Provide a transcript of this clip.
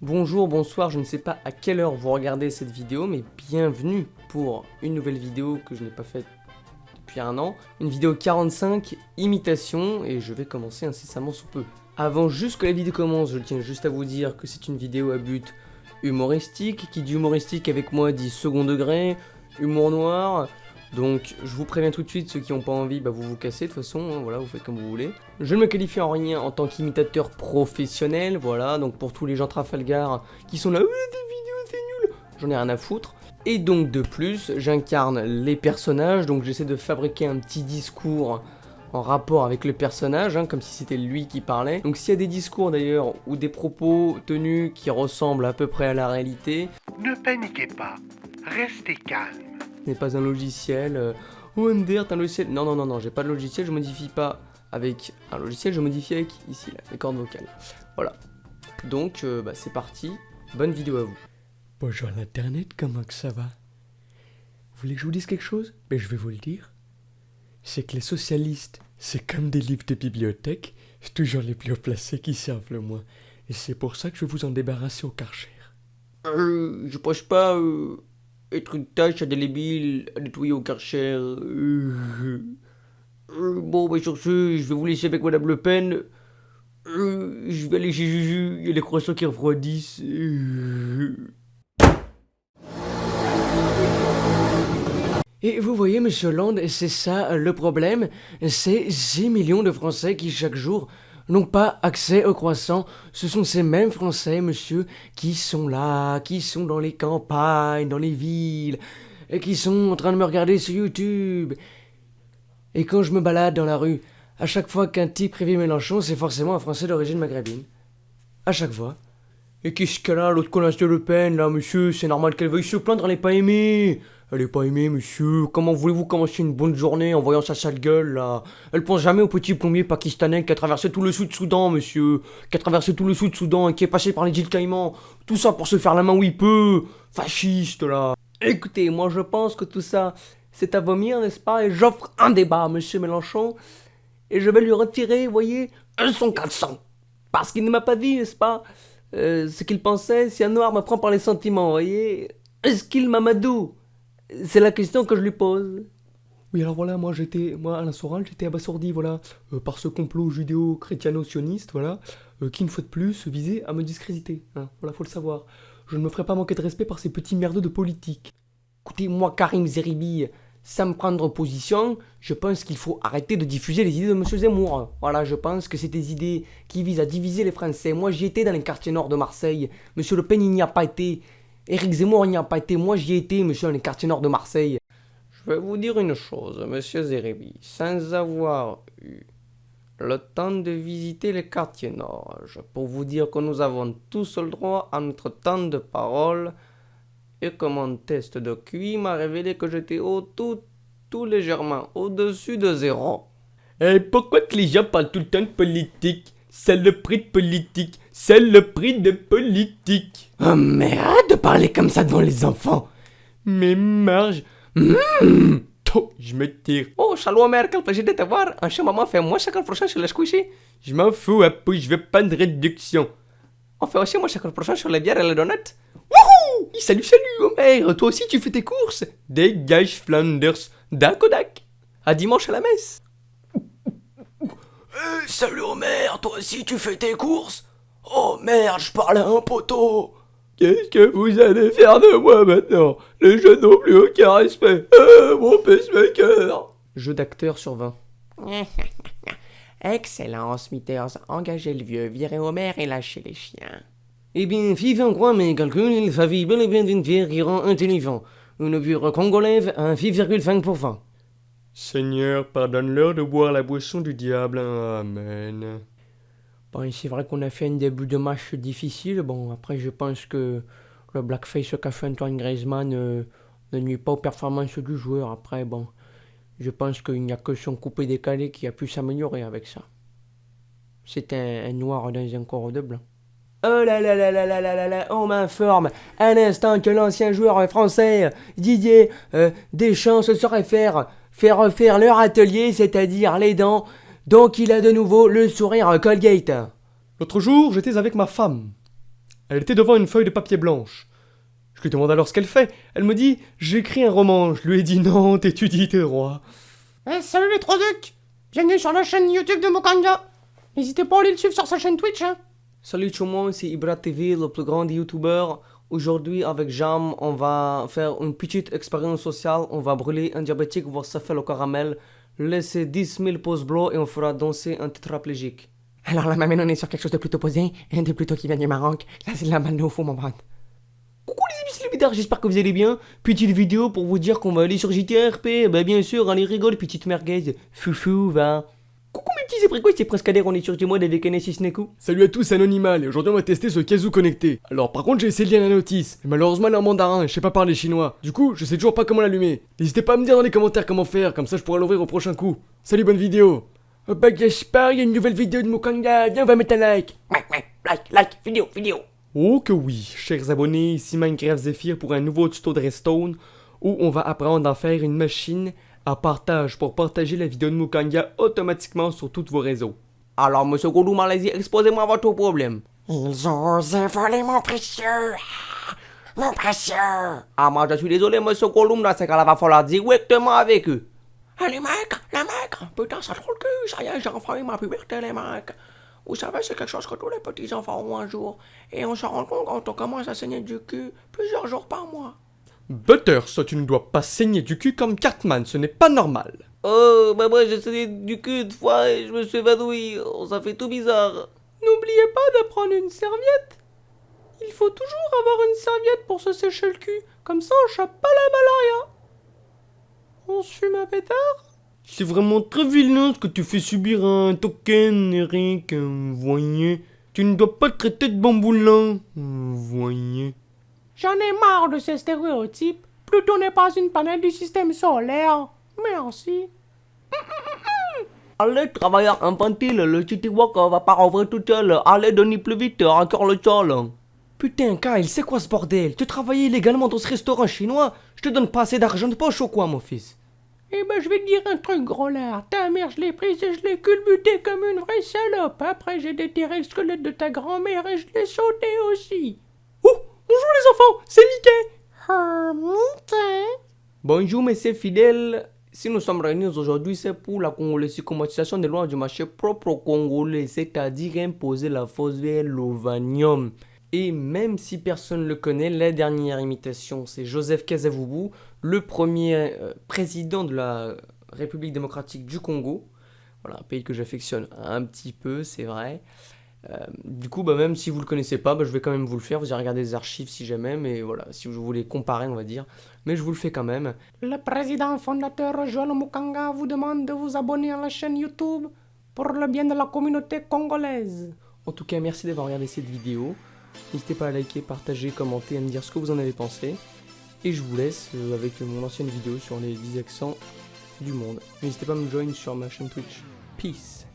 Bonjour, bonsoir, je ne sais pas à quelle heure vous regardez cette vidéo, mais bienvenue pour une nouvelle vidéo que je n'ai pas faite depuis un an. Une vidéo 45, imitation, et je vais commencer incessamment sous peu. Avant juste que la vidéo commence, je tiens juste à vous dire que c'est une vidéo à but humoristique. Qui dit humoristique avec moi dit second degré, humour noir. Donc je vous préviens tout de suite, ceux qui n'ont pas envie, vous vous cassez de toute façon, hein, voilà, vous faites comme vous voulez. Je ne me qualifie en rien en tant qu'imitateur professionnel, voilà, donc pour tous les gens Trafalgar qui sont là, des vidéos c'est nul, j'en ai rien à foutre. Et donc de plus, j'incarne les personnages, donc j'essaie de fabriquer un petit discours en rapport avec le personnage, hein, comme si c'était lui qui parlait. Donc s'il y a des discours d'ailleurs, ou des propos tenus qui ressemblent à peu près à la réalité, ne paniquez pas, restez calme. Ce n'est pas un logiciel. Oh MDR, t'as un logiciel. Non, j'ai pas de logiciel, je modifie pas avec un logiciel, je modifie avec ici, là, les cordes vocales. Voilà. Donc, c'est parti. Bonne vidéo à vous. Bonjour l'internet, comment que ça va? Vous voulez que je vous dise quelque chose? Je vais vous le dire. C'est que les socialistes, c'est comme des livres de bibliothèque, c'est toujours les plus haut placés qui servent le moins. Et c'est pour ça que je vais vous en débarrasser au Karcher. Je pense pas être une tâche indélébile à nettoyer au Karcher. Bon, sur ce, je vais vous laisser avec Madame Le Pen. Je vais aller chez Juju, il y a les croissants qui refroidissent. Et vous voyez, Monsieur Hollande, c'est ça le problème, c'est 6 millions de Français qui chaque jour n'ont pas accès aux croissants. Ce sont ces mêmes Français, monsieur, qui sont là, qui sont dans les campagnes, dans les villes, et qui sont en train de me regarder sur YouTube. Et quand je me balade dans la rue, à chaque fois qu'un type révèle Mélenchon, c'est forcément un Français d'origine maghrébine. À chaque fois. Et qu'est-ce qu'elle a, l'autre connasse de Le Pen, là, monsieur? C'est normal qu'elle veuille se plaindre, elle est pas aimée. Elle est pas aimée, monsieur. Comment voulez-vous commencer une bonne journée en voyant sa sale gueule, là? Elle pense jamais au petit plombier pakistanais qui a traversé tout le Sud-Soudan, monsieur. Qui a traversé tout le Sud-Soudan et qui est passé par les îles Caïmans. Tout ça pour se faire la main où il peut. Fasciste, là. Écoutez, moi je pense que tout ça, c'est à vomir, n'est-ce pas? Et j'offre un débat à monsieur Mélenchon. Et je vais lui retirer, vous voyez, son caleçon. Parce qu'il ne m'a pas dit, n'est-ce pas, ce qu'il pensait si un noir me prend par les sentiments, vous voyez. Est-ce qu'il m'amadou? C'est la question que je lui pose. Oui, alors voilà, moi Alain Soral, j'étais abasourdi, voilà, par ce complot judéo-chrétiano-sioniste, voilà, qui une fois de plus visait à me discréditer, hein, voilà, faut le savoir. Je ne me ferai pas manquer de respect par ces petits merdeux de politique. Écoutez, moi, Karim Zeribi, sans me prendre position, je pense qu'il faut arrêter de diffuser les idées de M. Zemmour. Voilà, je pense que c'est des idées qui visent à diviser les Français. Moi, j'y étais dans les quartiers nord de Marseille. M. Le Pen, il n'y a pas été. Éric Zemmour, il n'y a pas été. Moi, j'y étais, monsieur, dans les quartiers nord de Marseille. Je vais vous dire une chose, monsieur Zeribi. Sans avoir eu le temps de visiter les quartiers nord, je peux vous dire que nous avons tous le droit à notre temps de parole. Et que mon test de QI m'a révélé que j'étais tout légèrement au-dessus de 0. Et pourquoi que les gens parlent tout le temps de politique? C'est le prix de politique. C'est le prix de politique. Oh mais arrête de parler comme ça devant les enfants. Mais Marge. Je me tire. Oh, Charlot Mère, quel plaisir de te voir. Un chat maman fait moi chaque prochain sur le squishy. Je m'en fous, Apouille, je veux pas de réduction. On fait aussi moi chaque prochain sur les bières et les donuts. Wouhou! Salut, Homer! Toi aussi tu fais tes courses? Dégage, Flanders! Dakodak! À dimanche à la messe! Salut, Homer! Toi aussi tu fais tes courses? Oh merde, je parle à un poteau! Qu'est-ce que vous allez faire de moi maintenant? Les jeunes n'ont plus aucun respect! Mon pacemaker! Jeu d'acteur sur 20. Excellent, Smithers. Engagez le vieux, virez Homer et lâchez les chiens. Eh bien, si on croit mes calculs, il s'agit bel et bien d'une pierre qui rend intelligent. Une vure congolaise à 6,5%. Seigneur, pardonne-leur de boire la boisson du diable. Amen. Bon, c'est vrai qu'on a fait un début de match difficile. Bon, après, je pense que le blackface qu'a fait Antoine Griezmann ne nuit pas aux performances du joueur. Après, bon, je pense qu'il n'y a que son coupé-décalé qui a pu s'améliorer avec ça. C'est un noir dans un corps de blanc. Oh là là là là là là là là, on m'informe un instant que l'ancien joueur français Didier Deschamps se serait fait refaire leur atelier, c'est-à-dire les dents, donc il a de nouveau le sourire Colgate. L'autre jour, j'étais avec ma femme. Elle était devant une feuille de papier blanche. Je lui demande alors ce qu'elle fait. Elle me dit « J'écris un roman ». Je lui ai dit « Non, t'étudies tes rois ». Salut les Troducs! Bienvenue sur la chaîne YouTube de Mokanga. N'hésitez pas à aller le suivre sur sa chaîne Twitch, hein. Salut tout le monde, c'est Ibra TV, le plus grand YouTuber. Aujourd'hui, avec Jam, on va faire une petite expérience sociale. On va brûler un diabétique, voir ça fait le caramel. Laisser 10 000 pouces bleus et on fera danser un tétraplégique. Alors là, maintenant, on est sur quelque chose de plutôt posé, et de plutôt qui vient du Maroc. Là, c'est de la balle au fond, mon pote. Coucou les amis, c'est le Bidar, j'espère que vous allez bien. Petite vidéo pour vous dire qu'on va aller sur JTRP. Bah bien sûr, allez rigole, petite merguez. Foufou, va. Coucou mes petits abricots, c'est Prescader, on est sur Gmod avec Genesis Neku. Salut à tous, c'est Anonymal et aujourd'hui on va tester ce Kazoo connecté. Alors par contre j'ai essayé de lire la notice, mais malheureusement elle est en mandarin et je sais pas parler chinois. Du coup je sais toujours pas comment l'allumer. N'hésitez pas à me dire dans les commentaires comment faire, comme ça je pourrai l'ouvrir au prochain coup. Salut, bonne vidéo. Oh bah Gaspard, il y a une nouvelle vidéo de Mokanga, viens on va mettre un like. Like, vidéo. Oh que oui, chers abonnés, ici Minecraft Zephyr pour un nouveau tuto de Redstone où on va apprendre à faire une machine à partage pour partager la vidéo de Mokanga automatiquement sur tous vos réseaux. Alors monsieur Gollum Malaisie, exposez-moi votre problème. Ils ont osé voler mon précieux. Mon précieux. Ah moi je suis désolé monsieur Gollum, dans ce cas-là va falloir directement avec eux. Ah les mecs, putain ça trop le cul, ça y est, j'ai enfin eu ma puberté les mecs. Vous savez, c'est quelque chose que tous les petits enfants ont un jour. Et on s'en rend compte quand on commence à saigner du cul plusieurs jours par mois. Butters, tu ne dois pas saigner du cul comme Cartman, ce n'est pas normal. Oh, bah moi j'ai saigné du cul une fois et je me suis évanoui, oh, ça fait tout bizarre. N'oubliez pas de prendre une serviette. Il faut toujours avoir une serviette pour se sécher le cul. Comme ça, on chope pas la malaria. On se fume un pétard? C'est vraiment très vilain ce que tu fais subir à un token, Eric, voyez. Tu ne dois pas te traiter de bamboulin, voyez. J'en ai marre de ces stéréotypes. Pluton n'est pas une planète du système solaire. Merci. Allez, travailleur infantile, le City Walk va pas rouvrir tout seul. Allez, donnez plus vite, encore le sol. Putain, Kyle, c'est quoi ce bordel? Tu travailles illégalement dans ce restaurant chinois? Je te donne pas assez d'argent de poche ou quoi, mon fils? Eh ben, je vais te dire un truc, gros lard. Ta mère, je l'ai prise et je l'ai culbutée comme une vraie salope. Après, j'ai déterré le squelette de ta grand-mère et je l'ai sauté aussi. Oh, bonjour les enfants, c'est Mickey. Bonjour, messieurs fidèles. Si nous sommes réunis aujourd'hui, c'est pour la congolaisation des lois du marché propre aux Congolais, c'est-à-dire imposer la fausse vers l'ovanium. Et même si personne ne le connaît, la dernière imitation, c'est Joseph Kasavubu, le premier président de la République démocratique du Congo. Voilà, un pays que j'affectionne un petit peu, c'est vrai. Du coup, bah, même si vous le connaissez pas, bah, je vais quand même vous le faire. Vous irez regarder les archives si jamais, mais voilà, si vous voulez comparer, on va dire. Mais je vous le fais quand même. Le président fondateur Joël Mokanga vous demande de vous abonner à la chaîne YouTube pour le bien de la communauté congolaise. En tout cas, merci d'avoir regardé cette vidéo. N'hésitez pas à liker, partager, commenter, à me dire ce que vous en avez pensé. Et je vous laisse avec mon ancienne vidéo sur les 10 accents du monde. N'hésitez pas à me joindre sur ma chaîne Twitch. Peace.